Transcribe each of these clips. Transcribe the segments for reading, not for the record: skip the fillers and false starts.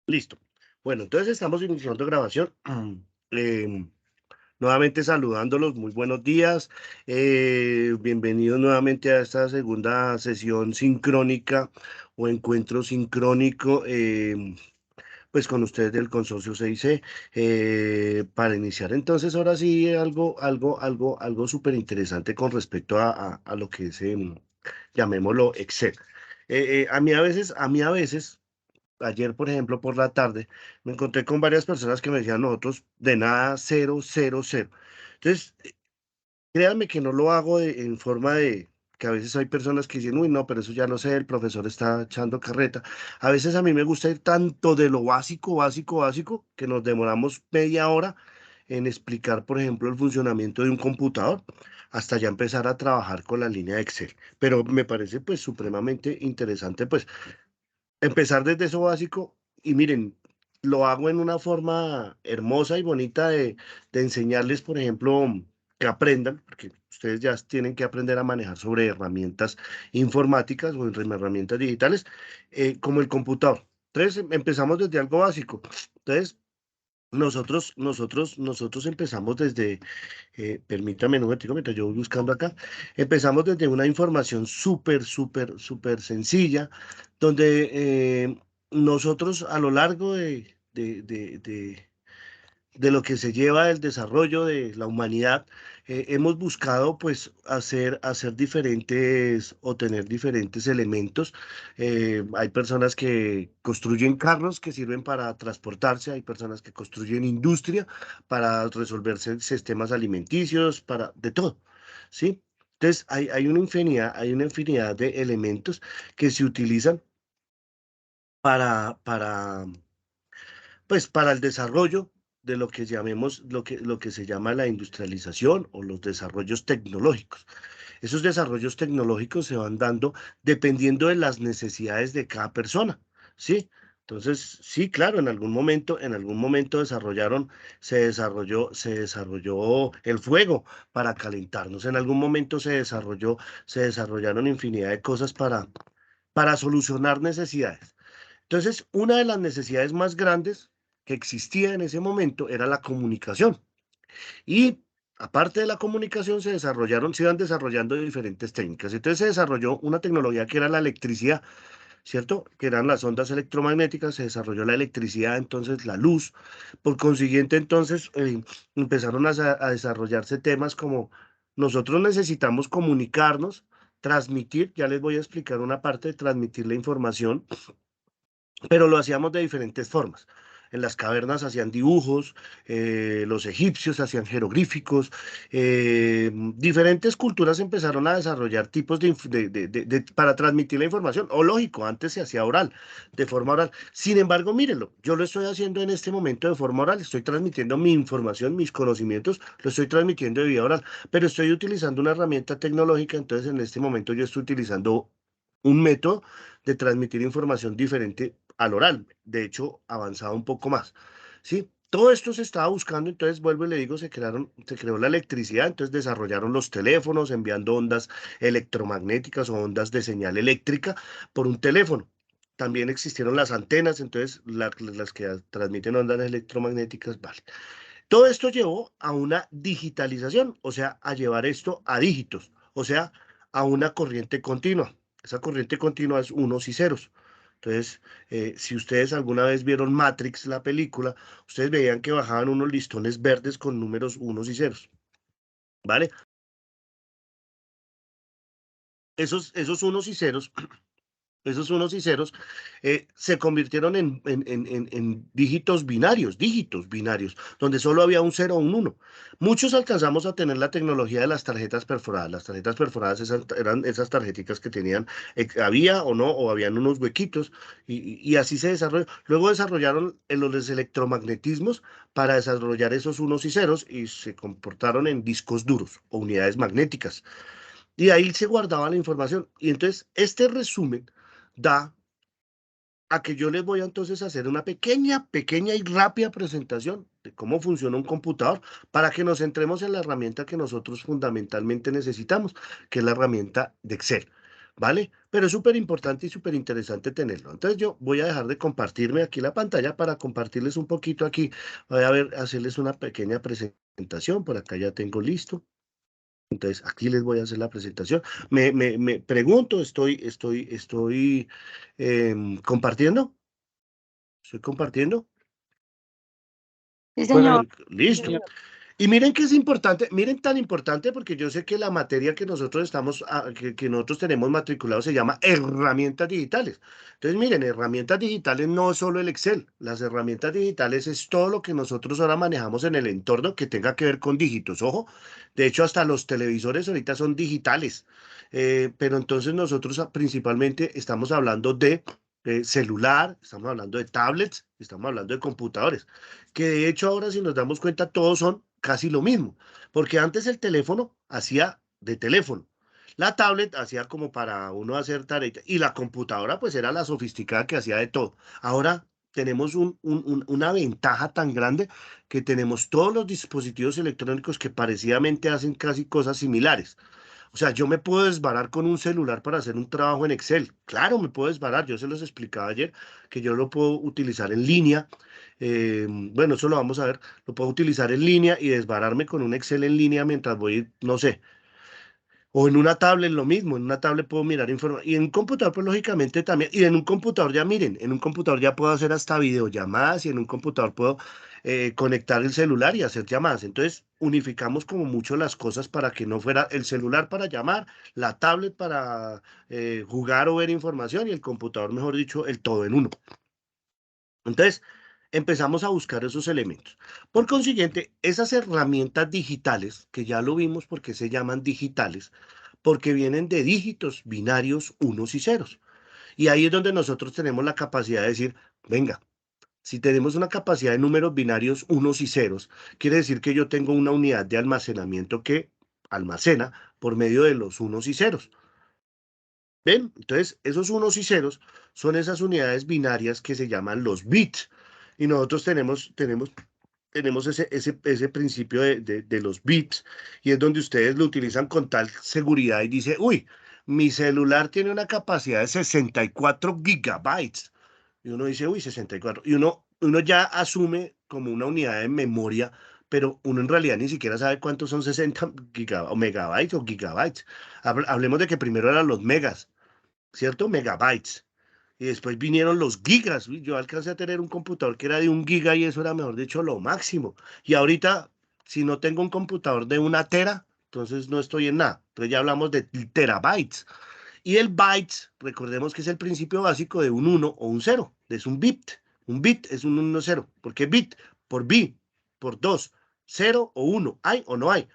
Listo. Bueno, entonces estamos iniciando grabación. Nuevamente saludándolos, muy buenos días. Bienvenidos nuevamente a esta segunda sesión sincrónica o encuentro sincrónico, pues con ustedes del consorcio CIC. Para iniciar entonces, ahora sí, algo súper interesante con respecto a lo que es, llamémoslo Excel. A mí a veces, ayer, por ejemplo, por la tarde, me encontré con varias personas que me decían, nosotros de nada, cero, cero, cero. Entonces, créanme que no lo hago en forma de que a veces hay personas que dicen, uy, no, pero eso ya no sé, el profesor está echando carreta. A veces a mí me gusta ir tanto de lo básico, básico, básico, que nos demoramos media hora en explicar, por ejemplo, el funcionamiento de un computador, hasta ya empezar a trabajar con la línea de Excel. Pero me parece pues supremamente interesante pues empezar desde eso básico y miren, lo hago en una forma hermosa y bonita de enseñarles, por ejemplo, que aprendan, porque ustedes ya tienen que aprender a manejar sobre herramientas informáticas o herramientas digitales, como el computador. Entonces, empezamos desde algo básico. Entonces, nosotros empezamos desde, permítame un momentico mientras yo voy buscando acá, empezamos desde una información súper sencilla, donde nosotros a lo largo de lo que se lleva el desarrollo de la humanidad, hemos buscado pues hacer diferentes o tener diferentes elementos. Hay personas que construyen carros que sirven para transportarse, hay personas que construyen industria para resolverse sistemas alimenticios, para de todo, ¿sí? Entonces hay una infinidad de elementos que se utilizan para pues para el desarrollo de lo que llamemos, lo que se llama la industrialización o los desarrollos tecnológicos. Esos desarrollos tecnológicos se van dando dependiendo de las necesidades de cada persona, ¿sí? Entonces, sí, claro, en algún momento se desarrolló el fuego para calentarnos. En algún momento se desarrollaron infinidad de cosas para solucionar necesidades. Entonces, una de las necesidades más grandes que existía en ese momento era la comunicación. Y aparte de la comunicación, se iban desarrollando diferentes técnicas. Entonces se desarrolló una tecnología que era la electricidad, ¿cierto? Que eran las ondas electromagnéticas, se desarrolló la electricidad, entonces la luz. Por consiguiente, entonces empezaron a desarrollarse temas como nosotros necesitamos comunicarnos, transmitir, ya les voy a explicar una parte de transmitir la información, pero lo hacíamos de diferentes formas. En las cavernas hacían dibujos, los egipcios hacían jeroglíficos, diferentes culturas empezaron a desarrollar tipos para transmitir la información. O lógico, antes se hacía oral, de forma oral. Sin embargo, mírenlo, yo lo estoy haciendo en este momento de forma oral, estoy transmitiendo mi información, mis conocimientos, lo estoy transmitiendo de vía oral, pero estoy utilizando una herramienta tecnológica, entonces en este momento yo estoy utilizando un método de transmitir información diferente al oral, de hecho, avanzado un poco más, ¿sí? Todo esto se estaba buscando, entonces vuelvo y le digo, se creó la electricidad, entonces desarrollaron los teléfonos enviando ondas electromagnéticas o ondas de señal eléctrica por un teléfono. También existieron las antenas, entonces las que transmiten ondas electromagnéticas, vale. Todo esto llevó a una digitalización, o sea, a llevar esto a dígitos, o sea, a una corriente continua. Esa corriente continua es unos y ceros. Entonces, si ustedes alguna vez vieron Matrix, la película, ustedes veían que bajaban unos listones verdes con números unos y ceros, ¿vale? Esos unos y ceros esos unos y ceros se convirtieron en dígitos binarios, donde solo había un cero o un uno. Muchos alcanzamos a tener la tecnología de las tarjetas perforadas. Las tarjetas perforadas eran esas tarjeticas que tenían, había o no, o habían unos huequitos, y así se desarrolló. Luego desarrollaron los electromagnetismos para desarrollar esos unos y ceros y se comportaron en discos duros o unidades magnéticas. Y ahí se guardaba la información. Y entonces este resumen da a que yo les voy a entonces hacer una pequeña y rápida presentación de cómo funciona un computador para que nos centremos en la herramienta que nosotros fundamentalmente necesitamos, que es la herramienta de Excel, ¿vale? pero es súper importante y súper interesante tenerlo. Entonces yo voy a dejar de compartirme aquí la pantalla para compartirles un poquito aquí. Voy a ver, hacerles una pequeña presentación. Por acá ya tengo listo. Entonces aquí les voy a hacer la presentación. Me pregunto, compartiendo. ¿Estoy compartiendo? Sí, Bueno, señor. listo. Y miren que es importante, miren tan importante porque yo sé que la materia que nosotros que nosotros tenemos matriculado se llama herramientas digitales. Entonces, miren, herramientas digitales no es solo el Excel, las herramientas digitales es todo lo que nosotros ahora manejamos en el entorno que tenga que ver con dígitos. Ojo, de hecho, hasta los televisores ahorita son digitales. Pero entonces nosotros principalmente estamos hablando de celular, estamos hablando de tablets, estamos hablando de computadores que de hecho ahora si nos damos cuenta todos son casi lo mismo, porque antes el teléfono hacía de teléfono, la tablet hacía como para uno hacer tarea y la computadora pues era la sofisticada que hacía de todo. Ahora tenemos una ventaja tan grande que tenemos todos los dispositivos electrónicos que parecidamente hacen casi cosas similares. O sea, yo me puedo desbarar con un celular para hacer un trabajo en Excel. Claro, me puedo desbarar. Yo se los explicaba ayer que yo lo puedo utilizar en línea. Bueno, eso lo vamos a ver. Lo puedo utilizar en línea y desbararme con un Excel en línea mientras voy, no sé, o en una tablet lo mismo, en una tablet puedo mirar información. Y en un computador, pues lógicamente también. Y en un computador ya miren, en un computador ya puedo hacer hasta videollamadas y en un computador puedo conectar el celular y hacer llamadas. Entonces, unificamos como mucho las cosas para que no fuera el celular para llamar, la tablet para jugar o ver información y el computador, mejor dicho, el todo en uno. Entonces, empezamos a buscar esos elementos. Por consiguiente, esas herramientas digitales, que ya lo vimos porque se llaman digitales, porque vienen de dígitos binarios unos y ceros. Y ahí es donde nosotros tenemos la capacidad de decir, venga, si tenemos una capacidad de números binarios unos y ceros, quiere decir que yo tengo una unidad de almacenamiento que almacena por medio de los unos y ceros. ¿Ven? Entonces, esos unos y ceros son esas unidades binarias que se llaman los bits. Y nosotros tenemos ese principio de los bits y es donde ustedes lo utilizan con tal seguridad y dice, uy, mi celular tiene una capacidad de 64 gigabytes. Y uno dice, uy, 64. Y uno ya asume como una unidad de memoria, pero uno en realidad ni siquiera sabe cuántos son 60 o megabytes o gigabytes. Hablemos de que primero eran los megas, ¿cierto? Megabytes. Y después vinieron los gigas. Uy, yo alcancé a tener un computador que era de 1 giga y eso era, mejor dicho, lo máximo. Y ahorita, si no tengo un computador de 1 tera, entonces no estoy en nada. Entonces ya hablamos de terabytes. Y el bytes, recordemos que es el principio básico de un uno o un cero. Es un bit. Un bit es un 1 0. ¿Por qué bit? Por bit, por 2, 0 o 1. ¿Hay o no hay?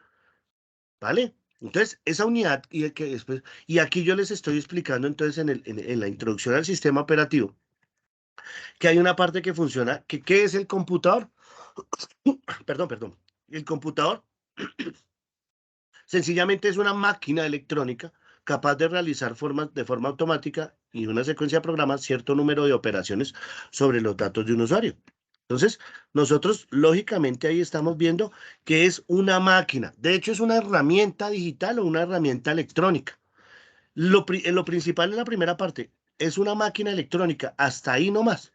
¿Vale? Entonces, esa unidad y aquí yo les estoy explicando entonces en la introducción al sistema operativo que hay una parte que funciona, que ¿qué es el computador? Perdón. El computador sencillamente es una máquina electrónica capaz de realizar de forma automática y una secuencia de programas cierto número de operaciones sobre los datos de un usuario. Entonces, nosotros lógicamente ahí estamos viendo que es una máquina. De hecho, es una herramienta digital o una herramienta electrónica. Lo principal en la primera parte es una máquina electrónica. Hasta ahí nomás,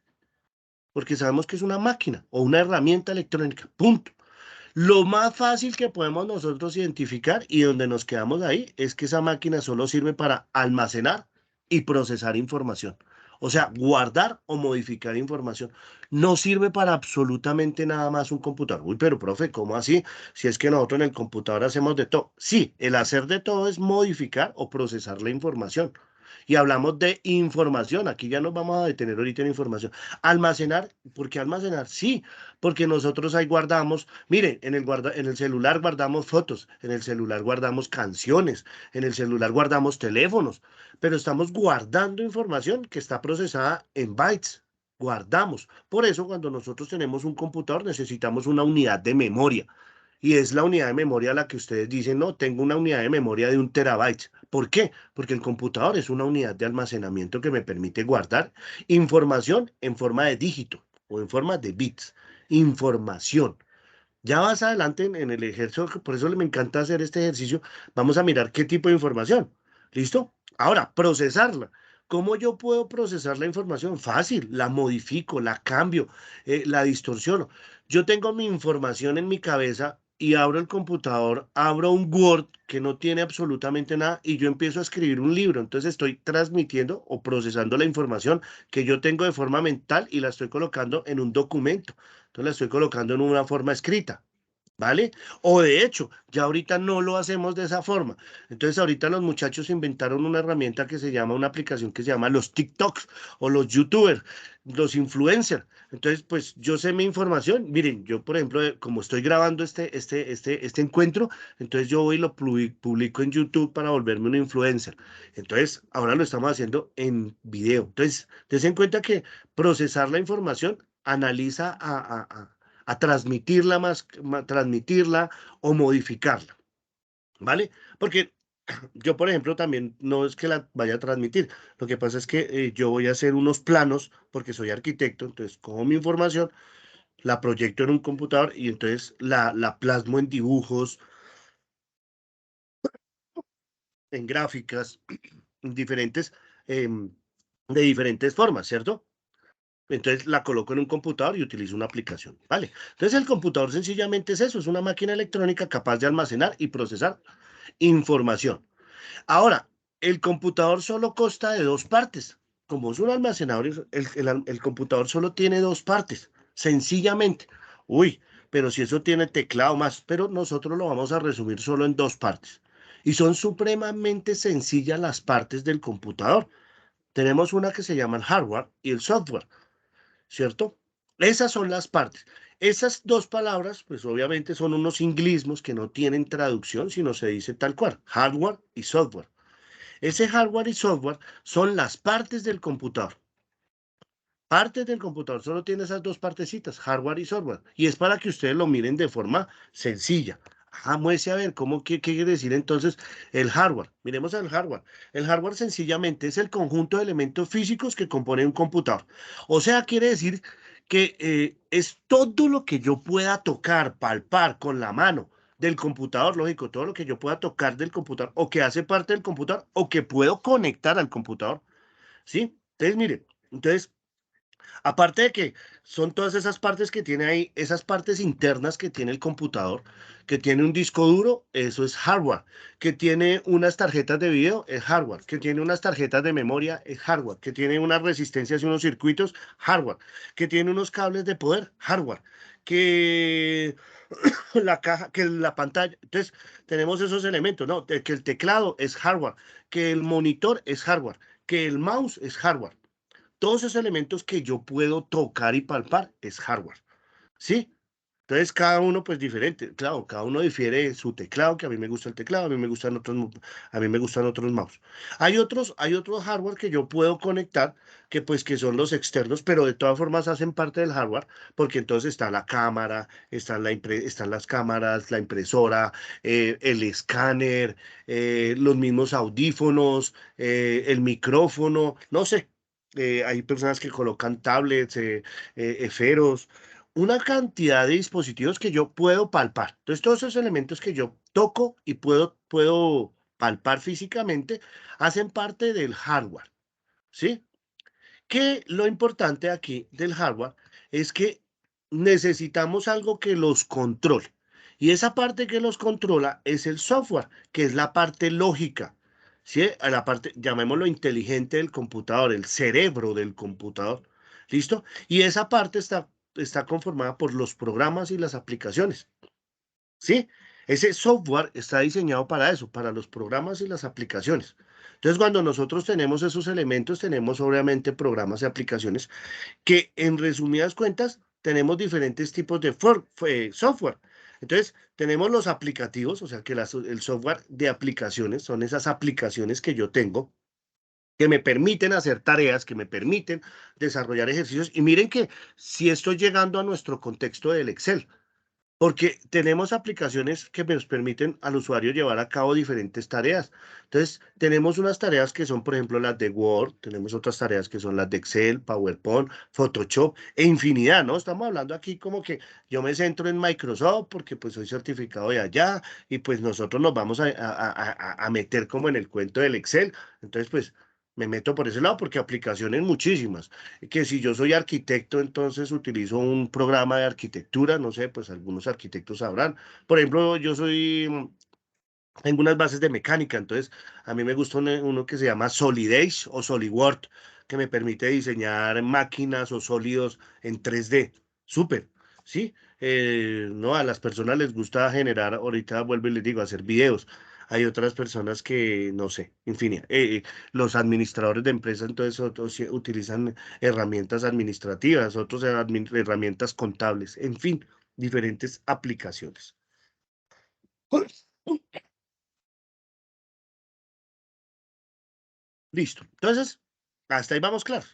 porque sabemos que es una máquina o una herramienta electrónica. Punto. Lo más fácil que podemos nosotros identificar y donde nos quedamos ahí es que esa máquina solo sirve para almacenar y procesar información. O sea, guardar o modificar información. No sirve para absolutamente nada más un computador. Uy, pero profe, ¿cómo así? Si es que nosotros en el computador hacemos de todo. Sí, el hacer de todo es modificar o procesar la información. Y hablamos de información. Aquí ya nos vamos a detener ahorita en información. Almacenar, ¿por qué almacenar? Sí, porque nosotros ahí guardamos. Miren, en el celular guardamos fotos, en el celular guardamos canciones, en el celular guardamos teléfonos, pero estamos guardando información que está procesada en bytes. Guardamos. Por eso, cuando nosotros tenemos un computador, necesitamos una unidad de memoria. Y es la unidad de memoria la que ustedes dicen, no, tengo una unidad de memoria de 1 terabyte. ¿Por qué? Porque el computador es una unidad de almacenamiento que me permite guardar información en forma de dígito o en forma de bits. Información. Ya más adelante en el ejercicio, por eso me encanta hacer este ejercicio, vamos a mirar qué tipo de información. ¿Listo? Ahora, procesarla. ¿Cómo yo puedo procesar la información? Fácil, la modifico, la cambio, la distorsiono. Yo tengo mi información en mi cabeza y abro el computador, abro un Word que no tiene absolutamente nada y yo empiezo a escribir un libro. Entonces estoy transmitiendo o procesando la información que yo tengo de forma mental y la estoy colocando en un documento. Entonces la estoy colocando en una forma escrita. ¿Vale? O de hecho, ya ahorita no lo hacemos de esa forma. Entonces ahorita los muchachos inventaron una herramienta que se llama, una aplicación que se llama los TikToks o los YouTubers, los influencers. Entonces, pues yo sé mi información. Miren, yo por ejemplo, como estoy grabando este encuentro, entonces yo voy y lo publico en YouTube para volverme un influencer. Entonces, ahora lo estamos haciendo en video. Entonces, ten en cuenta que procesar la información analiza a transmitirla transmitirla o modificarla, ¿vale? Porque yo, por ejemplo, también no es que la vaya a transmitir. Lo que pasa es que yo voy a hacer unos planos porque soy arquitecto, entonces cojo mi información, la proyecto en un computador y entonces la plasmo en dibujos, en gráficas, en diferentes, em, de diferentes formas, ¿cierto? Entonces la coloco en un computador y utilizo una aplicación, ¿vale? Entonces el computador sencillamente es eso, es una máquina electrónica capaz de almacenar y procesar información. Ahora, el computador solo consta de dos partes. Como es un almacenador, el computador solo tiene dos partes, sencillamente. Uy, pero si eso tiene teclado más, pero nosotros lo vamos a resumir solo en dos partes. Y son supremamente sencillas las partes del computador. Tenemos una que se llama el hardware y el software. ¿Cierto? Esas son las partes. Esas dos palabras, pues obviamente son unos inglismos que no tienen traducción, sino se dice tal cual, hardware y software. Ese hardware y software son las partes del computador. Partes del computador solo tiene esas dos partecitas, hardware y software. Y es para que ustedes lo miren de forma sencilla. Muese a ver qué quiere decir entonces el hardware. Miremos el hardware. El hardware sencillamente es el conjunto de elementos físicos que componen un computador. O sea, quiere decir que es todo lo que yo pueda tocar, palpar con la mano del computador, lógico, todo lo que yo pueda tocar del computador o que hace parte del computador o que puedo conectar al computador. ¿Sí? Entonces, miren, entonces aparte de que son todas esas partes que tiene ahí, esas partes internas que tiene el computador, que tiene un disco duro, eso es hardware, que tiene unas tarjetas de video, es hardware, que tiene unas tarjetas de memoria, es hardware, que tiene unas resistencias y unos circuitos, hardware, que tiene unos cables de poder, hardware, que la caja, que la pantalla. Entonces, tenemos esos elementos, ¿no? Que el teclado es hardware, que el monitor es hardware, que el mouse es hardware. Todos esos elementos que yo puedo tocar y palpar es hardware, ¿sí? Entonces cada uno pues diferente, claro, cada uno difiere de su teclado, que a mí me gusta el teclado, a mí me gustan a mí me gustan otros mouse. Hay otros hardware que yo puedo conectar, que pues que son los externos, pero de todas formas hacen parte del hardware, porque entonces está la cámara, están las cámaras, la impresora, el escáner, los mismos audífonos, el micrófono, no sé. Hay personas que colocan tablets, esferos, una cantidad de dispositivos que yo puedo palpar. Entonces, todos esos elementos que yo toco y puedo palpar físicamente hacen parte del hardware, ¿sí? Que lo importante aquí del hardware es que necesitamos algo que los controle. Y esa parte que los controla es el software, que es la parte lógica, ¿sí? A la parte, llamémoslo inteligente del computador, el cerebro del computador. ¿Listo? Y esa parte está conformada por los programas y las aplicaciones. ¿Sí? Ese software está diseñado para eso, para los programas y las aplicaciones. Entonces, cuando nosotros tenemos esos elementos, tenemos obviamente programas y aplicaciones que, en resumidas cuentas, tenemos diferentes tipos de software. Entonces, tenemos los aplicativos, o sea, que el software de aplicaciones son esas aplicaciones que yo tengo que me permiten hacer tareas, que me permiten desarrollar ejercicios. Y miren que si estoy llegando a nuestro contexto del Excel, porque tenemos aplicaciones que nos permiten al usuario llevar a cabo diferentes tareas. Entonces, tenemos unas tareas que son, por ejemplo, las de Word, tenemos otras tareas que son las de Excel, PowerPoint, Photoshop e infinidad, ¿no? Estamos hablando aquí como que yo me centro en Microsoft porque pues soy certificado de allá y pues nosotros nos vamos a meter como en el cuento del Excel. Entonces, pues Me meto por ese lado porque aplicaciones muchísimas. Que si yo soy arquitecto, entonces utilizo un programa de arquitectura, no sé, pues algunos arquitectos sabrán. Por ejemplo, tengo unas bases de mecánica, entonces a mí me gusta uno que se llama Solidage o SolidWorks, que me permite diseñar máquinas o sólidos en 3D. Súper, ¿sí? No, a las personas les gusta generar, ahorita vuelvo y les digo, hacer videos. Hay otras personas que, no sé, en fin, los administradores de empresas, entonces otros sí utilizan herramientas administrativas, otros herramientas contables, en fin, diferentes aplicaciones. Listo. Entonces, hasta ahí vamos claro.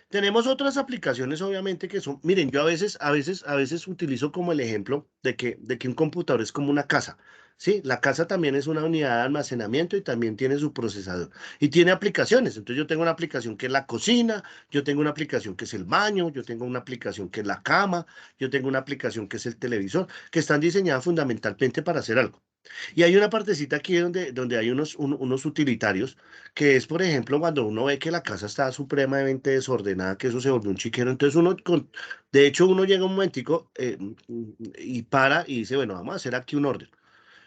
Tenemos otras aplicaciones, obviamente, que son, miren, yo a veces utilizo como el ejemplo de que un computador es como una casa. Sí, la casa también es una unidad de almacenamiento y también tiene su procesador y tiene aplicaciones. Entonces yo tengo una aplicación que es la cocina, yo tengo una aplicación que es el baño, yo tengo una aplicación que es la cama, yo tengo una aplicación que es el televisor, que están diseñadas fundamentalmente para hacer algo. Y hay una partecita aquí donde hay unos utilitarios, que es, por ejemplo, cuando uno ve que la casa está supremamente desordenada, que eso se volvió un chiquero, entonces de hecho, uno llega un momentico y para y dice, bueno, vamos a hacer aquí un orden.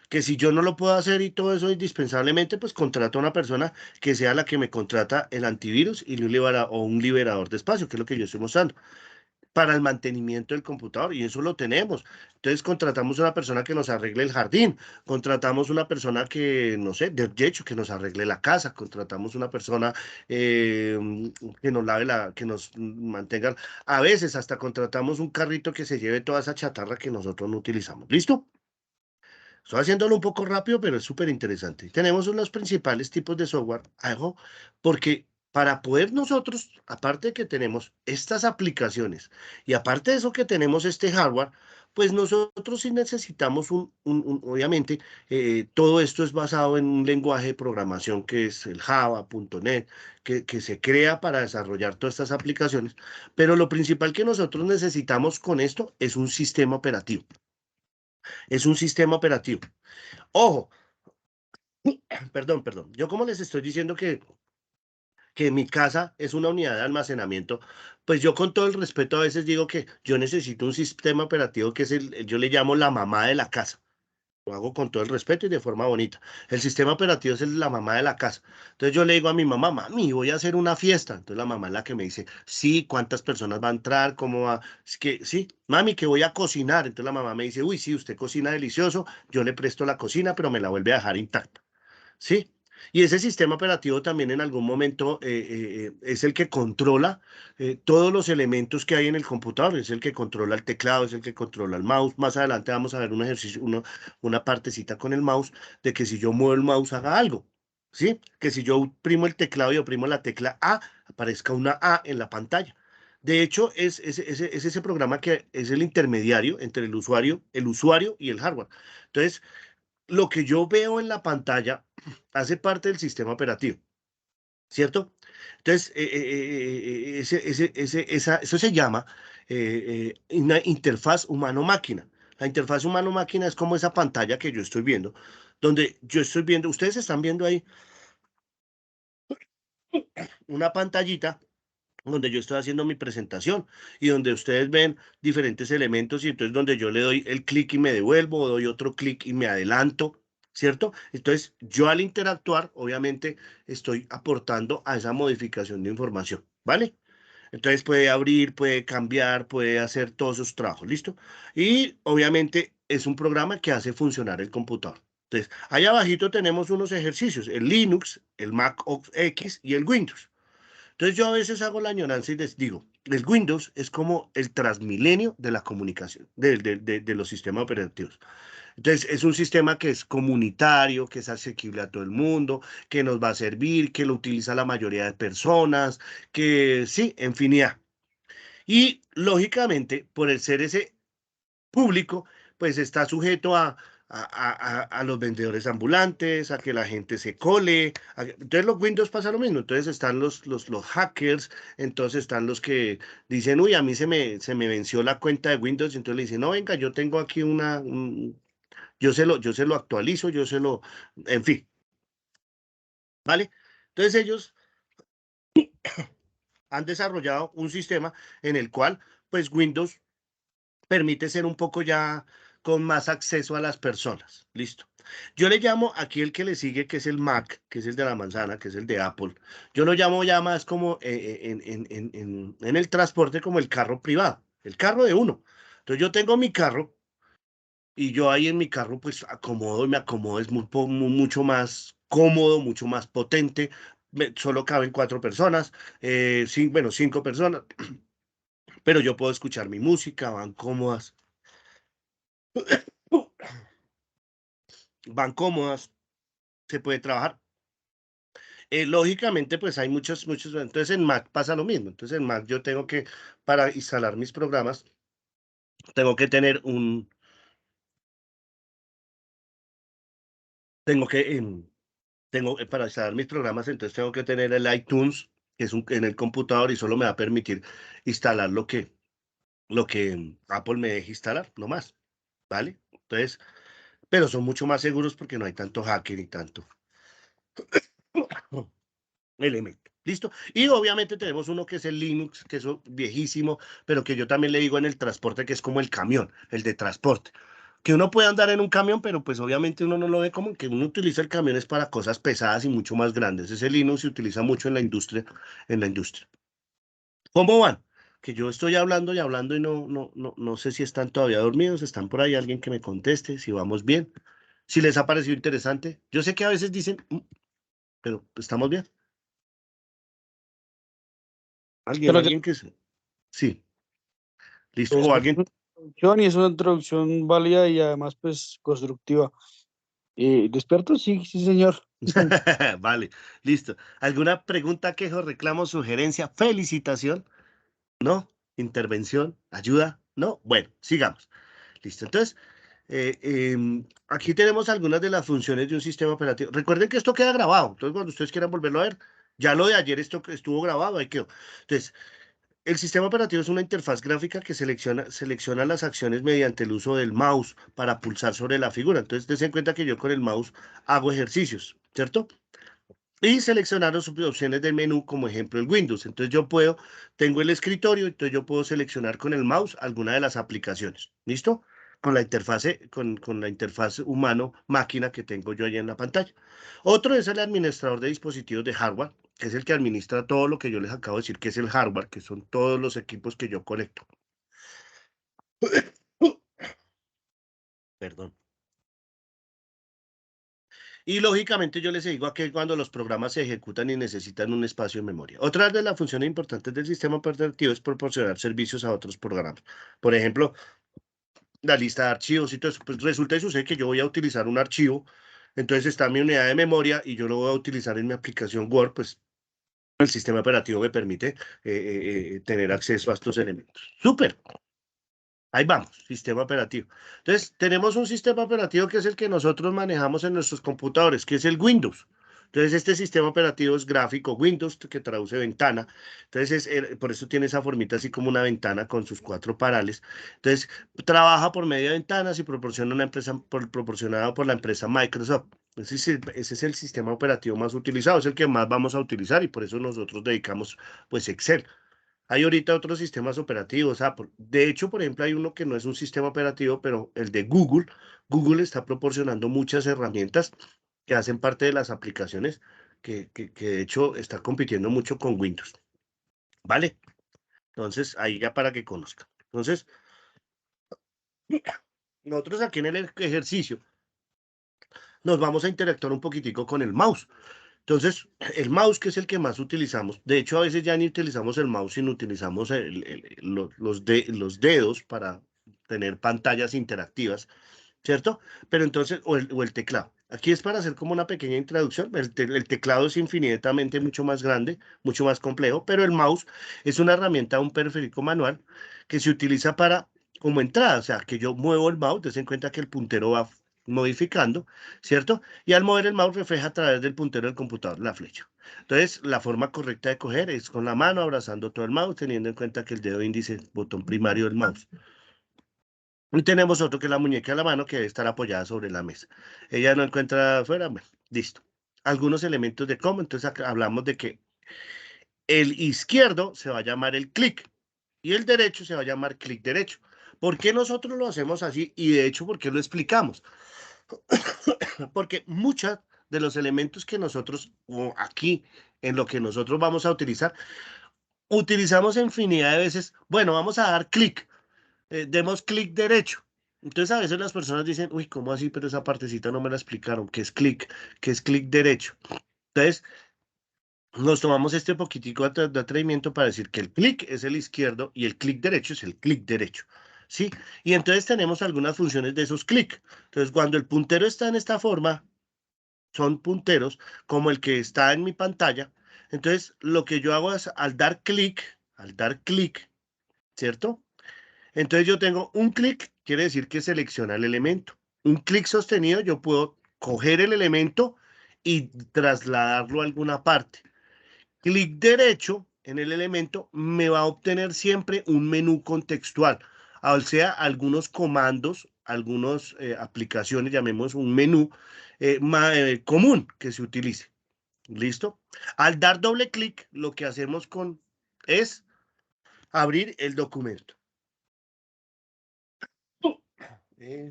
Que si yo no lo puedo hacer y todo eso indispensablemente, pues contrato a una persona que sea la que me contrata el antivirus y o un liberador de espacio, que es lo que yo estoy mostrando para el mantenimiento del computador y eso lo tenemos. Entonces contratamos una persona que nos arregle el jardín, contratamos una persona que, no sé, de hecho, que nos arregle la casa, contratamos una persona eh, que nos que nos mantenga. A veces hasta contratamos un carrito que se lleve toda esa chatarra que nosotros no utilizamos. ¿Listo? Estoy haciéndolo un poco rápido, pero es súper interesante. Tenemos los principales tipos de software, algo, porque para poder nosotros, aparte de que tenemos estas aplicaciones y aparte de eso que tenemos este hardware, pues nosotros sí necesitamos obviamente, todo esto es basado en un lenguaje de programación que es el Java.net, que se crea para desarrollar todas estas aplicaciones, pero lo principal que nosotros necesitamos con esto es un sistema operativo. Es un sistema operativo. Ojo, perdón. Yo como les estoy diciendo que mi casa es una unidad de almacenamiento, pues yo con todo el respeto a veces digo que yo necesito un sistema operativo que es yo le llamo la mamá de la casa. Lo hago con todo el respeto y de forma bonita. El sistema operativo es la mamá de la casa. Entonces yo le digo a mi mamá, mami, voy a hacer una fiesta. Entonces la mamá es la que me dice, sí, cuántas personas va a entrar, cómo va. Es que, sí, mami, que voy a cocinar. Entonces la mamá me dice, uy, sí, usted cocina delicioso, yo le presto la cocina, pero me la vuelve a dejar intacta. ¿Sí? Y ese sistema operativo también en algún momento es el que controla todos los elementos que hay en el computador, es el que controla el teclado, es el que controla el mouse. Más adelante vamos a ver un ejercicio, una partecita con el mouse de que si yo muevo el mouse haga algo, ¿sí? Que si yo oprimo el teclado y oprimo la tecla A, aparezca una A en la pantalla. De hecho, es ese programa que es el intermediario entre el usuario y el hardware. Entonces, lo que yo veo en la pantalla hace parte del sistema operativo, ¿cierto? Entonces, eso se llama una interfaz humano-máquina. La interfaz humano-máquina es como esa pantalla que yo estoy viendo, donde yo estoy viendo, ustedes están viendo ahí una pantallita donde yo estoy haciendo mi presentación y donde ustedes ven diferentes elementos y entonces donde yo le doy el clic y me devuelvo, o doy otro clic y me adelanto, ¿cierto? Entonces yo al interactuar, obviamente, estoy aportando a esa modificación de información, ¿vale? Entonces puede abrir, puede cambiar, puede hacer todos sus trabajos, ¿listo? Y obviamente es un programa que hace funcionar el computador. Entonces, allá abajito tenemos unos ejercicios, el Linux, el Mac OS X y el Windows. Entonces yo a veces hago la añoranza y les digo, el Windows es como el transmilenio de la comunicación, de los sistemas operativos. Entonces es un sistema que es comunitario, que es asequible a todo el mundo, que nos va a servir, que lo utiliza la mayoría de personas, que sí, infinidad. Y lógicamente, por el ser ese público, pues está sujeto a los vendedores ambulantes, a que la gente se cole. Entonces los Windows pasa lo mismo. Entonces están los hackers, entonces están los que dicen, uy, a mí se me venció la cuenta de Windows, y entonces le dicen, no, venga, yo tengo aquí yo se lo actualizo, en fin, ¿vale? Entonces ellos han desarrollado un sistema en el cual, pues, Windows permite ser un poco ya con más acceso a las personas. Listo. Yo le llamo aquí el que le sigue, que es el Mac, que es el de la manzana, que es el de Apple. Yo lo llamo ya más como en el transporte como el carro privado, el carro de uno. Entonces yo tengo mi carro y yo ahí en mi carro pues acomodo y me acomodo, es mucho más cómodo, mucho más potente. Solo caben 4 personas, bueno, 5 personas, pero yo puedo escuchar mi música, van cómodas. Van cómodas, se puede trabajar. Lógicamente, pues hay muchos, entonces en Mac pasa lo mismo. Entonces en Mac yo tengo que, para instalar mis programas, tengo que tener tengo que, para instalar mis programas, entonces tengo que tener el iTunes, que es en el computador y solo me va a permitir instalar lo que Apple me deje instalar, no más, ¿vale? Entonces, pero son mucho más seguros porque no hay tanto hacker ni tanto elemento. ¿Listo? Y obviamente tenemos uno que es el Linux, que es viejísimo, pero que yo también le digo en el transporte, que es como el camión, el de transporte. Que uno puede andar en un camión, pero pues obviamente uno no lo ve como que uno utiliza el camión es para cosas pesadas y mucho más grandes. Ese Linux se utiliza mucho en la industria, en la industria. ¿Cómo van? Que yo estoy hablando y hablando y no sé si están todavía dormidos, están por ahí alguien que me conteste, si vamos bien, si les ha parecido interesante. Yo sé que a veces dicen, pero estamos bien. Alguien, Pero alguien que se... Sí, listo. es O buena alguien. introducción y es una introducción válida y además pues constructiva. ¿Despierto? Sí, sí, señor. Vale, listo. ¿Alguna pregunta, quejo, reclamo, sugerencia, felicitación? ¿No? ¿Intervención? ¿Ayuda? ¿No? Bueno, sigamos. Listo. Entonces, aquí tenemos algunas de las funciones de un sistema operativo. Recuerden que esto queda grabado. Entonces, cuando ustedes quieran volverlo a ver, ya lo de ayer esto estuvo grabado, ahí quedó. Entonces, el sistema operativo es una interfaz gráfica que selecciona las acciones mediante el uso del mouse para pulsar sobre la figura. Entonces, dense en cuenta que yo con el mouse hago ejercicios, ¿cierto? Y seleccionar las opciones del menú, como ejemplo el Windows. Entonces tengo el escritorio, entonces yo puedo seleccionar con el mouse alguna de las aplicaciones. ¿Listo? Con la interfaz humano-máquina que tengo yo allá en la pantalla. Otro es el administrador de dispositivos de hardware, que es el que administra todo lo que yo les acabo de decir, que es el hardware, que son todos los equipos que yo conecto. Perdón. Y lógicamente yo les digo a que cuando los programas se ejecutan y necesitan un espacio de memoria. Otra de las funciones importantes del sistema operativo es proporcionar servicios a otros programas. Por ejemplo, la lista de archivos y todo eso. Pues resulta y sucede que yo voy a utilizar un archivo, entonces está en mi unidad de memoria y yo lo voy a utilizar en mi aplicación Word, pues el sistema operativo me permite tener acceso a estos elementos. Súper. Ahí vamos, sistema operativo. Entonces, tenemos un sistema operativo que es el que nosotros manejamos en nuestros computadores, que es el Windows. Entonces, este sistema operativo es gráfico Windows, que traduce ventana. Entonces, por eso tiene esa formita así como una ventana con sus 4 parales. Entonces, trabaja por medio de ventanas y proporciona proporcionado por la empresa Microsoft. Ese es el sistema operativo más utilizado, es el que más vamos a utilizar y por eso nosotros dedicamos pues Excel. Hay ahorita otros sistemas operativos, Apple. De hecho, por ejemplo, hay uno que no es un sistema operativo, pero el de Google. Google está proporcionando muchas herramientas que hacen parte de las aplicaciones que de hecho está compitiendo mucho con Windows. ¿Vale? Entonces, ahí ya para que conozcan. Entonces, nosotros aquí en el ejercicio nos vamos a interactuar un poquitico con el mouse. Entonces, el mouse, que es el que más utilizamos, de hecho, a veces ya ni utilizamos el mouse, sino utilizamos los dedos para tener pantallas interactivas, ¿cierto? Pero entonces, o el teclado. Aquí es para hacer como una pequeña introducción. El teclado es infinitamente mucho más grande, mucho más complejo, pero el mouse es una herramienta, un periférico manual que se utiliza para como entrada, o sea, que yo muevo el mouse, des en cuenta que el puntero va modificando, ¿cierto? Y al mover el mouse refleja a través del puntero del computador la flecha. Entonces, la forma correcta de coger es con la mano abrazando todo el mouse, teniendo en cuenta que el dedo índice es el botón primario del mouse. Y tenemos otro que es la muñeca de la mano que debe estar apoyada sobre la mesa. Ella no encuentra afuera, bueno, listo. Algunos elementos de cómo, entonces acá hablamos de que El izquierdo se va a llamar el clic y el derecho se va a llamar clic derecho. ¿Por qué nosotros lo hacemos así? Y de hecho, ¿por qué lo explicamos? Porque muchos de los elementos que nosotros, o aquí, en lo que nosotros vamos a utilizar, utilizamos infinidad de veces, bueno, vamos a dar clic, demos clic derecho. Entonces a veces las personas dicen, uy, ¿cómo así? Pero esa partecita no me la explicaron, ¿qué es clic derecho? Entonces, nos tomamos este poquitico de atrevimiento para decir que el clic es el izquierdo y el clic derecho es el clic derecho, ¿sí? Y entonces tenemos algunas funciones de esos clic. Entonces, cuando el puntero está en esta forma, son punteros como el que está en mi pantalla. Entonces, lo que yo hago es al dar clic, ¿cierto? Entonces yo tengo un clic, quiere decir que selecciona el elemento. Un clic sostenido, yo puedo coger el elemento y trasladarlo a alguna parte. Clic derecho en el elemento me va a obtener siempre un menú contextual, o sea, algunos comandos, algunas aplicaciones, llamemos un menú común que se utilice. ¿Listo? Al dar doble clic, lo que hacemos es abrir el documento.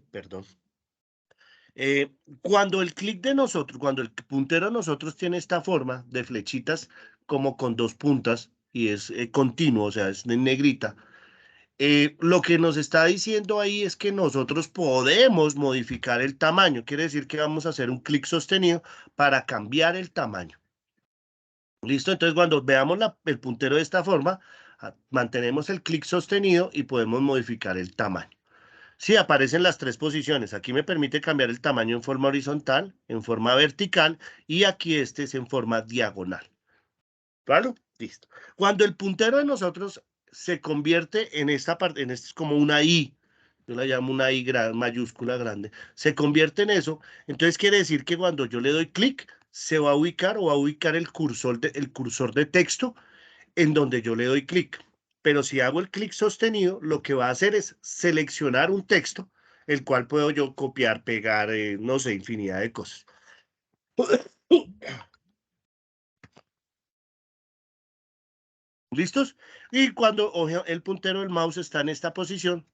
Perdón. Cuando el clic de nosotros, cuando el puntero de nosotros tiene esta forma de flechitas como con dos puntas y es continuo, o sea, es en negrita, lo que nos está diciendo ahí es que nosotros podemos modificar el tamaño. Quiere decir que vamos a hacer un clic sostenido para cambiar el tamaño. ¿Listo? Entonces, cuando veamos el puntero de esta forma, mantenemos el clic sostenido y podemos modificar el tamaño. Sí, aparecen las tres posiciones. Aquí me permite cambiar el tamaño en forma horizontal, en forma vertical y aquí este es en forma diagonal. ¿Claro? Listo. Cuando el puntero de nosotros se convierte en esta parte, en este es como una I, yo la llamo una I mayúscula grande, se convierte en eso, entonces quiere decir que cuando yo le doy clic, se va a ubicar o va a ubicar el cursor de texto en donde yo le doy clic. Pero si hago el clic sostenido, lo que va a hacer es seleccionar un texto, el cual puedo yo copiar, pegar, no sé, infinidad de cosas. ¿Listos? Y cuando el puntero del mouse está en esta posición,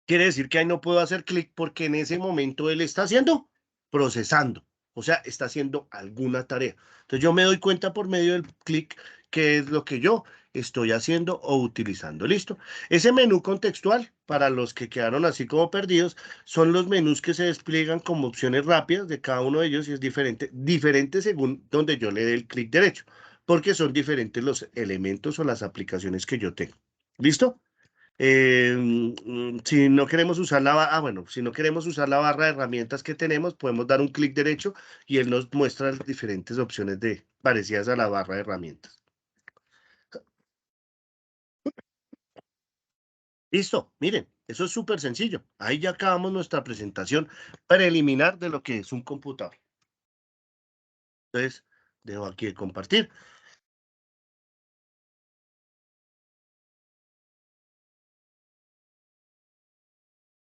quiere decir que ahí no puedo hacer clic porque en ese momento él está haciendo procesando, o sea, está haciendo alguna tarea. Entonces yo me doy cuenta por medio del clic qué es lo que yo estoy haciendo o utilizando. ¿Listo? Ese menú contextual, para los que quedaron así como perdidos, son los menús que se despliegan como opciones rápidas de cada uno de ellos y es diferente según donde yo le dé el clic derecho, porque son diferentes los elementos o las aplicaciones que yo tengo. ¿Listo? Si no queremos usar bueno, si no queremos usar la barra de herramientas que tenemos, podemos dar un clic derecho y él nos muestra las diferentes opciones parecidas a la barra de herramientas. Listo, miren, eso es súper sencillo. Ahí ya acabamos nuestra presentación preliminar de lo que es un computador. Entonces, dejo aquí de compartir.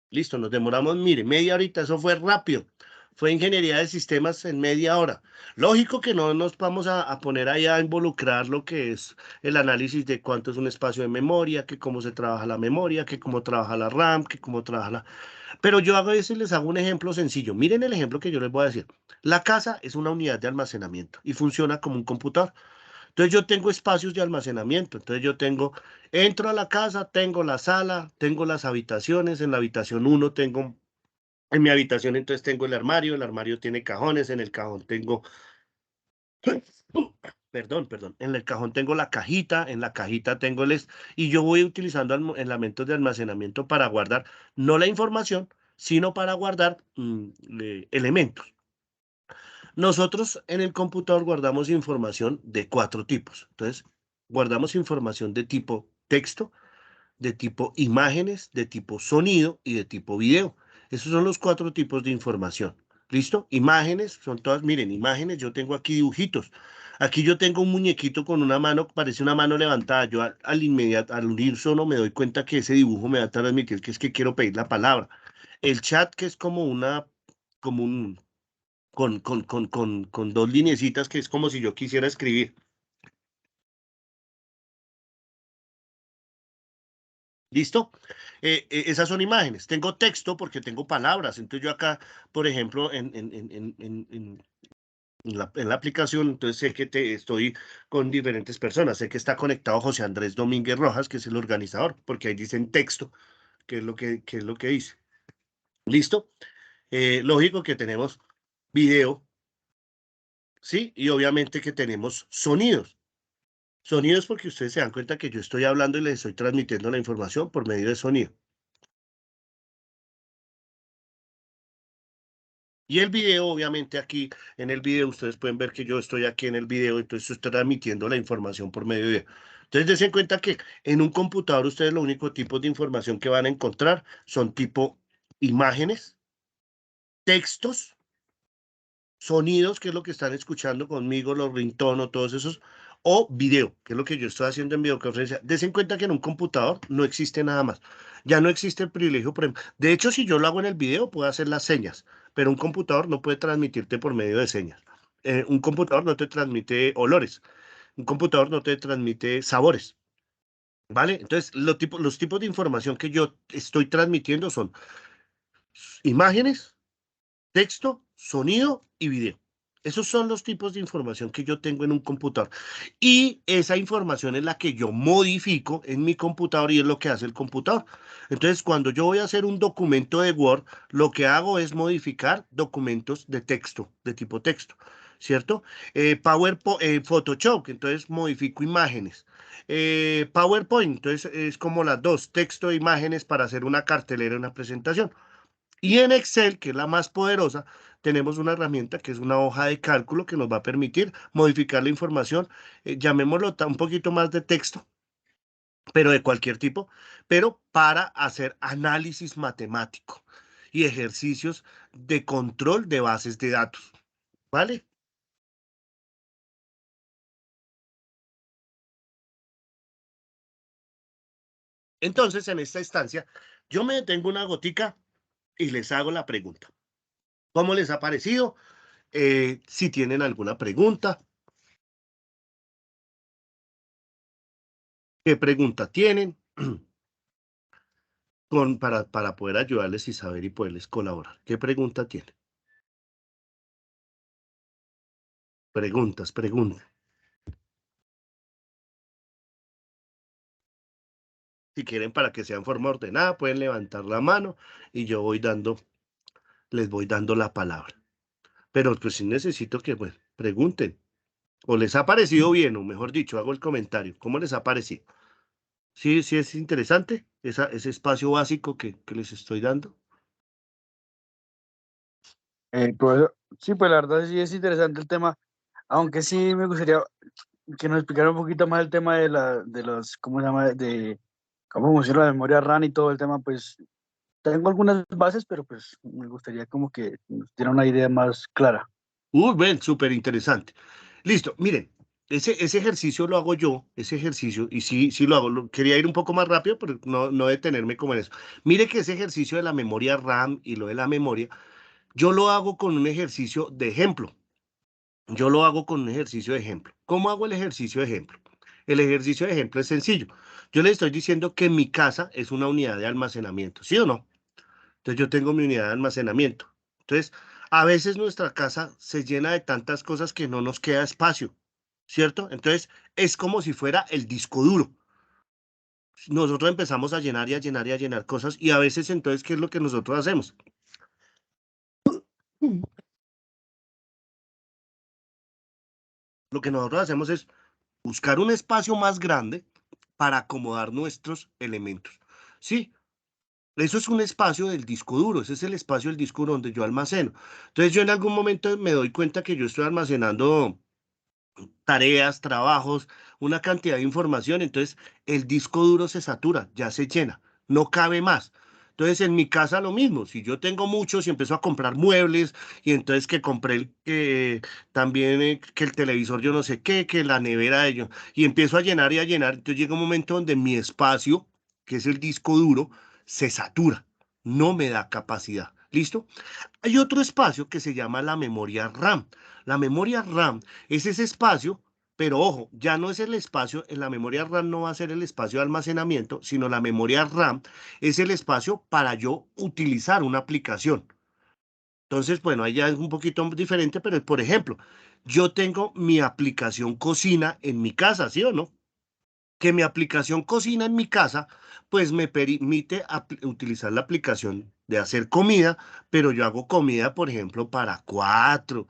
Listo, nos demoramos, mire, media horita, eso fue rápido. Fue ingeniería de sistemas en media hora. Lógico que no nos vamos a poner ahí a involucrar lo que es el análisis de cuánto es un espacio de memoria, que cómo se trabaja la memoria, que cómo trabaja la RAM, que cómo trabaja la... Pero yo a veces les hago un ejemplo sencillo. Miren el ejemplo que yo les voy a decir. La casa es una unidad de almacenamiento y funciona como un computador. Entonces yo tengo espacios de almacenamiento. Entonces entro a la casa, tengo la sala, tengo las habitaciones. En la habitación 1 tengo, en mi habitación entonces tengo el armario tiene cajones, en el cajón tengo, perdón, en el cajón tengo la cajita, en la cajita tengo y yo voy utilizando elementos de almacenamiento para guardar, no la información, sino para guardar elementos. Nosotros en el computador guardamos información de 4 tipos. Entonces, guardamos información de tipo texto, de tipo imágenes, de tipo sonido y de tipo video. Esos son los 4 tipos de información. ¿Listo? Imágenes, son todas, miren, imágenes, yo tengo aquí dibujitos. Aquí yo tengo un muñequito con una mano, parece una mano levantada. Yo al inmediato, al unir solo me doy cuenta que ese dibujo me va a transmitir que es que quiero pedir la palabra. El chat, que es como como un, con 2 lineecitas, que es como si yo quisiera escribir. ¿Listo? Esas son imágenes. Tengo texto porque tengo palabras. Entonces yo acá, por ejemplo, en la aplicación, entonces sé que estoy con diferentes personas. Sé que está conectado José Andrés Domínguez Rojas, que es el organizador, porque ahí dicen texto, que es lo que dice. ¿Listo? Lógico que tenemos video, ¿sí? Y obviamente que tenemos sonidos. Sonidos porque ustedes se dan cuenta que yo estoy hablando y les estoy transmitiendo la información por medio de sonido. Y el video, obviamente aquí en el video, ustedes pueden ver que yo estoy aquí en el video, entonces estoy transmitiendo la información por medio de video. Entonces, dense cuenta que en un computador ustedes los únicos tipos de información que van a encontrar son tipo imágenes, textos, sonidos, que es lo que están escuchando conmigo, los ringtonos, todos esos, o video, que es lo que yo estoy haciendo en videoconferencia. Dense cuenta que en un computador no existe nada más. Ya no existe el privilegio, por ejemplo. De hecho, si yo lo hago en el video, puedo hacer las señas, pero un computador no puede transmitirte por medio de señas. Un computador no te transmite olores. Un computador no te transmite sabores. ¿Vale? Entonces, los tipos de información que yo estoy transmitiendo son imágenes, texto, sonido y video. Esos son los tipos de información que yo tengo en un computador. Y esa información es la que yo modifico en mi computador y es lo que hace el computador. Entonces, cuando yo voy a hacer un documento de Word, lo que hago es modificar documentos de texto, de tipo texto, ¿cierto? Photoshop, entonces modifico imágenes. PowerPoint, entonces es como las dos, texto e imágenes para hacer una cartelera, una presentación. Y en Excel, que es la más poderosa, tenemos una herramienta que es una hoja de cálculo que nos va a permitir modificar la información, llamémoslo un poquito más de texto, pero de cualquier tipo, pero para hacer análisis matemático y ejercicios de control de bases de datos, ¿vale? Entonces, en esta instancia, yo me detengo una gotica y les hago la pregunta. ¿Cómo les ha parecido? Si tienen alguna pregunta, ¿qué pregunta tienen? Para poder ayudarles y saber y poderles colaborar. ¿Qué pregunta tiene? Preguntas, preguntas. Si quieren para que sea en forma ordenada, pueden levantar la mano y yo les voy dando la palabra. Pero pues sí necesito que pues, pregunten. ¿O les ha parecido bien? O mejor dicho, hago el comentario. ¿Cómo les ha parecido? Sí, sí es interesante ese espacio básico que les estoy dando. Pues, sí, pues la verdad sí es interesante el tema, aunque sí me gustaría que nos explicara un poquito más el tema de los, ¿cómo se llama? De cómo funciona la memoria RAM y todo el tema, pues tengo algunas bases, pero pues me gustaría como que nos diera una idea más clara. Ven, súper interesante. Listo, miren, ese ejercicio lo hago yo, ese ejercicio, y sí, sí lo hago. Quería ir un poco más rápido, pero no detenerme como en eso. Mire que ese ejercicio de la memoria RAM y lo de la memoria, yo lo hago con un ejercicio de ejemplo. Yo lo hago con un ejercicio de ejemplo. ¿Cómo hago el ejercicio de ejemplo? El ejercicio de ejemplo es sencillo. Yo le estoy diciendo que mi casa es una unidad de almacenamiento, ¿sí o no? Entonces yo tengo mi unidad de almacenamiento. Entonces, a veces nuestra casa se llena de tantas cosas que no nos queda espacio, ¿cierto? Entonces, es como si fuera el disco duro. Nosotros empezamos a llenar y a llenar y a llenar cosas y a veces entonces, ¿qué es lo que nosotros hacemos? Lo que nosotros hacemos es buscar un espacio más grande para acomodar nuestros elementos. Sí, eso es un espacio del disco duro, ese es el espacio del disco duro donde yo almaceno. Entonces yo en algún momento me doy cuenta que yo estoy almacenando tareas, trabajos, una cantidad de información, entonces el disco duro se satura, ya se llena, no cabe más. Entonces en mi casa lo mismo, si yo tengo muchos y empiezo a comprar muebles y entonces que compré también que el televisor yo no sé qué, que la nevera de ellos, y empiezo a llenar y a llenar, entonces llega un momento donde mi espacio, que es el disco duro, se satura, no me da capacidad. ¿Listo? Hay otro espacio que se llama la memoria RAM. La memoria RAM es ese espacio Pero ojo, ya no es el espacio, en la memoria RAM no va a ser el espacio de almacenamiento, sino la memoria RAM es el espacio para yo utilizar una aplicación. Entonces, bueno, ahí ya es un poquito diferente, pero por ejemplo, yo tengo mi aplicación cocina en mi casa, ¿sí o no? Que mi aplicación cocina en mi casa, pues me permite utilizar la aplicación de hacer comida, pero yo hago comida, por ejemplo, para 4,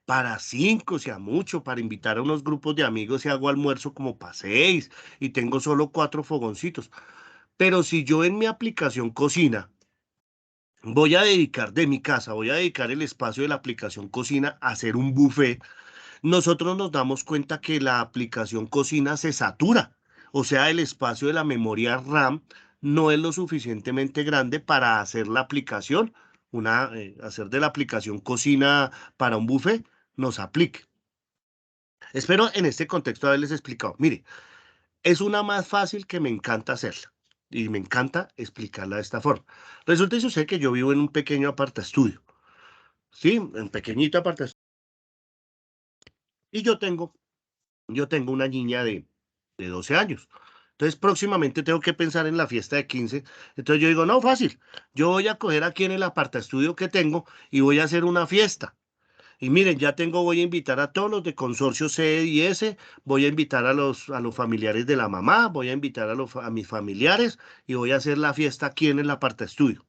para 5, sea mucho, para invitar a unos grupos de amigos y hago almuerzo como para 6 y tengo solo 4 fogoncitos. Pero si yo en mi aplicación cocina voy a dedicar de mi casa, voy a dedicar el espacio de la aplicación cocina a hacer un buffet, nosotros nos damos cuenta que la aplicación cocina se satura, o sea, el espacio de la memoria RAM no es lo suficientemente grande para hacer la aplicación, hacer de la aplicación cocina para un buffet, nos aplique. Espero en este contexto haberles explicado. Mire, es una más fácil que me encanta hacerla y me encanta explicarla de esta forma. Resulta y sucede que yo vivo en un pequeño apartaestudio, ¿sí? Un pequeñito apartaestudio. Y yo tengo una niña de 12 años. Entonces, próximamente tengo que pensar en la fiesta de 15. Entonces, yo digo, no, fácil. Yo voy a coger aquí en el apartaestudio que tengo y voy a hacer una fiesta. Y miren, voy a invitar a todos los de consorcio C y S, voy a invitar a los familiares de la mamá, voy a invitar a mis familiares y voy a hacer la fiesta aquí en el apartaestudio.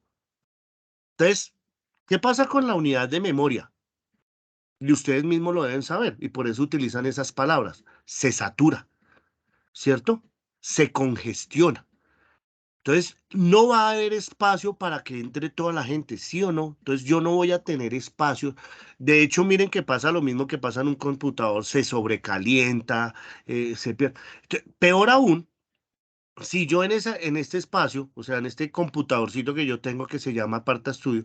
Entonces, ¿qué pasa con la unidad de memoria? Y ustedes mismos lo deben saber, y por eso utilizan esas palabras. Se satura, ¿cierto? Se congestiona. Entonces, no va a haber espacio para que entre toda la gente, ¿sí o no? Entonces, yo no voy a tener espacio. De hecho, miren que pasa lo mismo que pasa en un computador, se sobrecalienta, se pierde. Peor aún, si yo en este espacio, o sea, en este computadorcito que yo tengo que se llama Aparta Studio,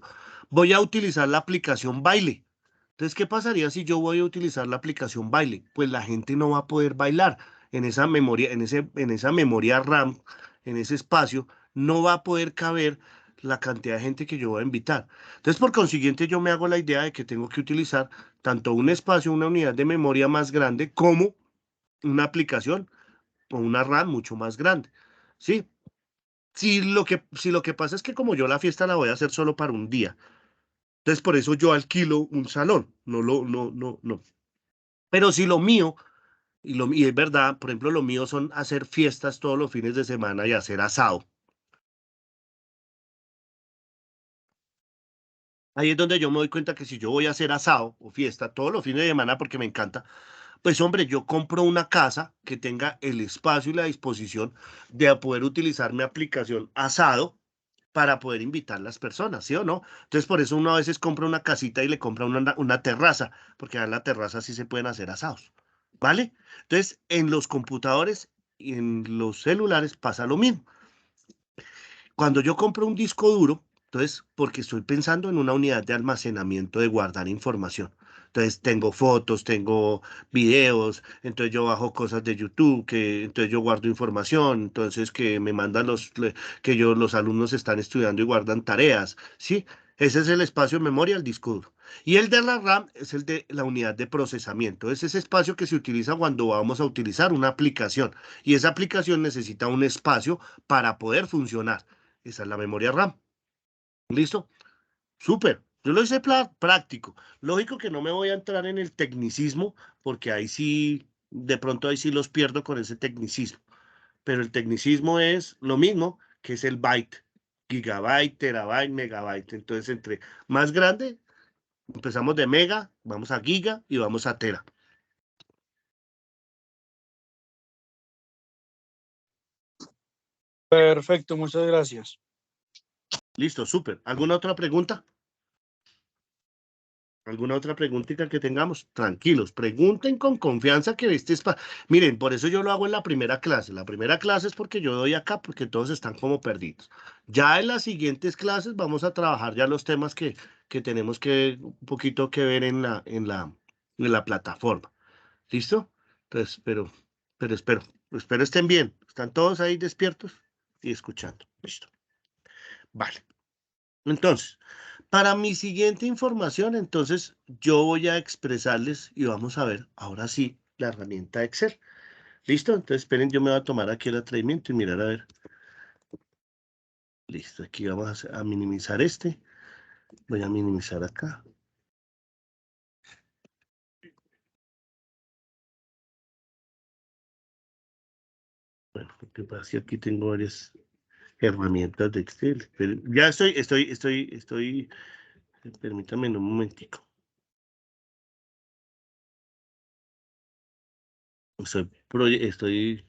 voy a utilizar la aplicación Baile. Entonces, ¿qué pasaría si yo voy a utilizar la aplicación Baile? Pues la gente no va a poder bailar en esa memoria, en esa memoria RAM, en ese espacio, no va a poder caber la cantidad de gente que yo voy a invitar. Entonces, por consiguiente, yo me hago la idea de que tengo que utilizar tanto un espacio, una unidad de memoria más grande, como una aplicación o una RAM mucho más grande. ¿Sí? Si lo que pasa es que como yo la fiesta la voy a hacer solo para un día, entonces por eso yo alquilo un salón, no. Pero si lo mío, y es verdad, por ejemplo, lo mío son hacer fiestas todos los fines de semana y hacer asado. Ahí es donde yo me doy cuenta que si yo voy a hacer asado o fiesta todos los fines de semana porque me encanta, pues hombre, yo compro una casa que tenga el espacio y la disposición de poder utilizar mi aplicación asado para poder invitar a las personas, ¿sí o no? Entonces, por eso uno a veces compra una casita y le compra una terraza, porque en la terraza sí se pueden hacer asados, ¿vale? Entonces, en los computadores y en los celulares pasa lo mismo. Cuando yo compro un disco duro, entonces, porque estoy pensando en una unidad de almacenamiento de guardar información. Entonces, tengo fotos, tengo videos, entonces yo bajo cosas de YouTube, entonces yo guardo información, entonces que me mandan los alumnos están estudiando y guardan tareas, ¿sí? Ese es el espacio de memoria, el disco duro. Y el de la RAM es el de la unidad de procesamiento. Es ese espacio que se utiliza cuando vamos a utilizar una aplicación. Y esa aplicación necesita un espacio para poder funcionar. Esa es la memoria RAM. ¿Listo? Súper. Yo lo hice práctico. Lógico que no me voy a entrar en el tecnicismo, porque ahí sí, de pronto ahí sí los pierdo con ese tecnicismo. Pero el tecnicismo es lo mismo, que es el byte. Gigabyte, terabyte, megabyte. Entonces, entre más grande, empezamos de mega, vamos a giga y vamos a tera. Perfecto, muchas gracias. Listo, súper. ¿Alguna otra pregunta? ¿Alguna otra preguntita que tengamos? Tranquilos, pregunten con confianza que Miren, por eso yo lo hago en la primera clase. La primera clase es porque yo doy acá, porque todos están como perdidos. Ya en las siguientes clases vamos a trabajar ya los temas que tenemos un poquito que ver en la plataforma. ¿Listo? Entonces, espero estén bien. ¿Están todos ahí despiertos y escuchando? Listo. Vale. Entonces, para mi siguiente información, entonces yo voy a expresarles y vamos a ver, ahora sí, la herramienta Excel. ¿Listo? Entonces, esperen, yo me voy a tomar aquí el atrevimiento y mirar a ver. Listo, aquí vamos a minimizar este. Voy a minimizar acá. Bueno, lo que pasa es que aquí tengo varias herramientas de Excel. Pero ya estoy, permítanme un momentico. Estoy.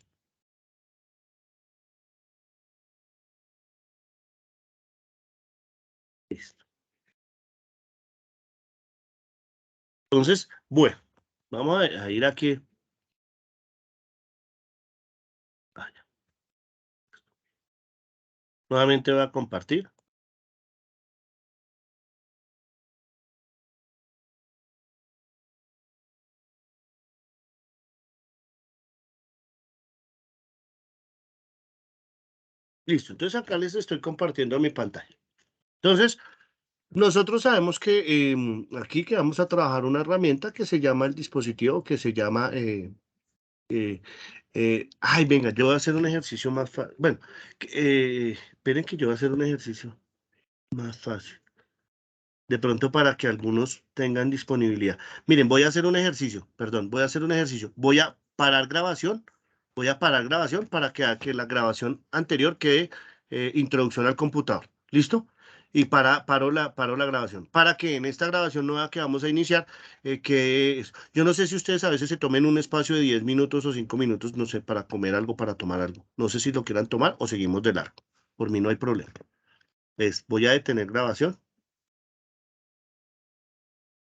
Listo. Entonces, bueno, vamos a ir aquí. Vaya. Nuevamente voy a compartir. Listo, entonces acá les estoy compartiendo mi pantalla. Entonces, nosotros sabemos que aquí que vamos a trabajar una herramienta que se llama el dispositivo, que se llama, ay, venga, yo voy a hacer un ejercicio más fácil. Bueno, esperen que yo voy a hacer un ejercicio más fácil. De pronto para que algunos tengan disponibilidad. Miren, voy a hacer un ejercicio, perdón, voy a hacer un ejercicio. Voy a parar grabación para que la grabación anterior quede introducción al computador. ¿Listo? Y paro la grabación. Para que en esta grabación nueva que vamos a iniciar, yo no sé si ustedes a veces se tomen un espacio de 10 minutos o 5 minutos, no sé, para comer algo, para tomar algo. No sé si lo quieran tomar o seguimos de largo. Por mí no hay problema. Voy a detener grabación.